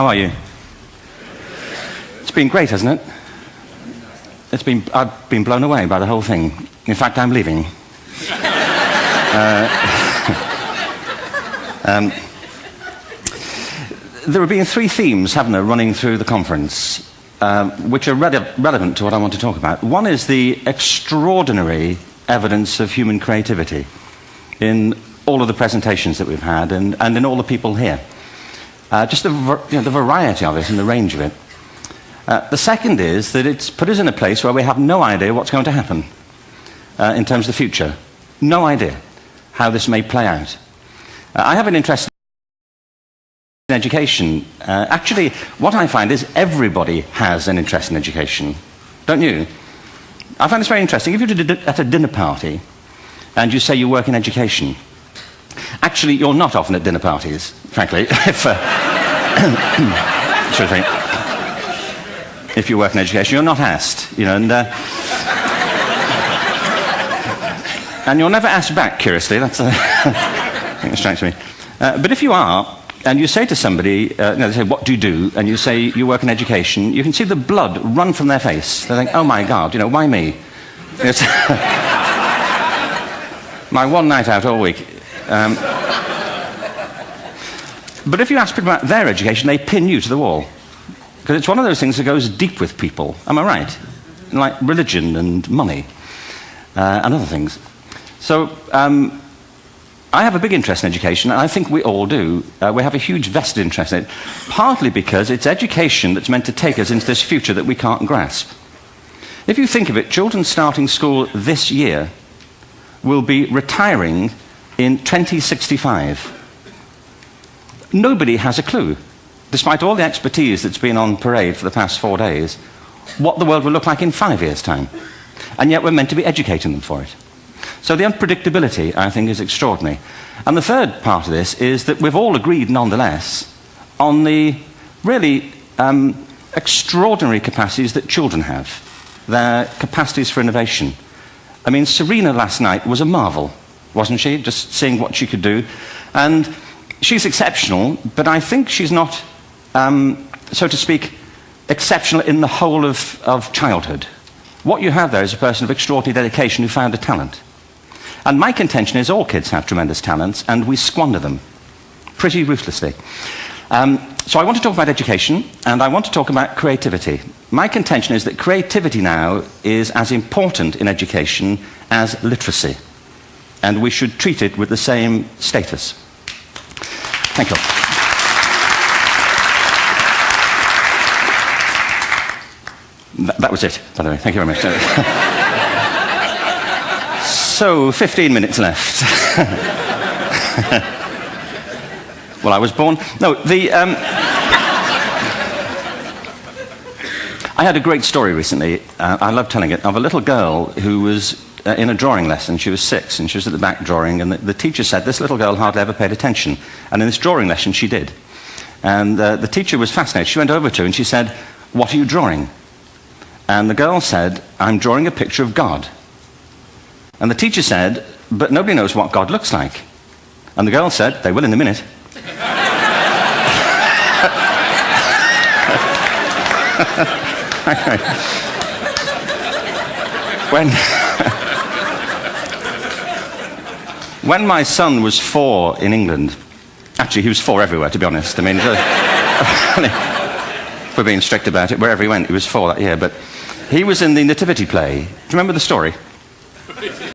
How are you? It's been great, hasn't it? I've been blown away by the whole thing. In fact, I'm leaving. There have been three themes, haven't there, running through the conference, which are relevant to what I want to talk about. One is the extraordinary evidence of human creativity in all of the presentations that we've had and in all the people here. Just the variety of it and the range of it. The second is that it's put us in a place where we have no idea what's going to happen in terms of the future. No idea how this may play out. I have an interest in education. Actually, what I find is everybody has an interest in education. Don't you? I find this very interesting. If you're at a dinner party and you say you work in education, actually, you're not often at dinner parties, frankly. If you work in education, you're not asked, and you're never asked back, curiously. That's I think it strikes me. But if you are, and you say to somebody, they say, "What do you do?" and you say, "You work in education," you can see the blood run from their face. They think, "Oh my God, why me?" It's my one night out all week. But if you ask people about their education, they pin you to the wall. Because it's one of those things that goes deep with people. Am I right? Like religion and money and other things. So I have a big interest in education, and I think we all do. We have a huge vested interest in it, partly because it's education that's meant to take us into this future that we can't grasp. If you think of it, children starting school this year will be retiring in 2065. Nobody has a clue, despite all the expertise that's been on parade for the past 4 days, what the world will look like in 5 years' time. And yet we're meant to be educating them for it. So the unpredictability, I think, is extraordinary. And the third part of this is that we've all agreed, nonetheless, on the really extraordinary capacities that children have, their capacities for innovation. I mean, Serena last night was a marvel, wasn't she? Just seeing what she could do. And she's exceptional, but I think she's not, so to speak, exceptional in the whole of childhood. What you have there is a person of extraordinary dedication who found a talent. And my contention is all kids have tremendous talents, and we squander them pretty ruthlessly. So I want to talk about education, and I want to talk about creativity. My contention is that creativity now is as important in education as literacy, and we should treat it with the same status. Thank you. That was it, by the way. Thank you very much. So, 15 minutes left. Well, I was born... No, I had a great story recently, I love telling it, of a little girl who was in a drawing lesson. She was 6, and she was at the back drawing, and the teacher said this little girl hardly ever paid attention. And in this drawing lesson, she did. And the teacher was fascinated. She went over to her and she said, "What are you drawing?" And the girl said, "I'm drawing a picture of God." And the teacher said, "But nobody knows what God looks like." And the girl said, "They will in a minute." When my son was 4 in England, actually he was 4 everywhere, to be honest. I mean, if we're being strict about it, wherever he went, he was 4 that year. But he was in the Nativity play. Do you remember the story?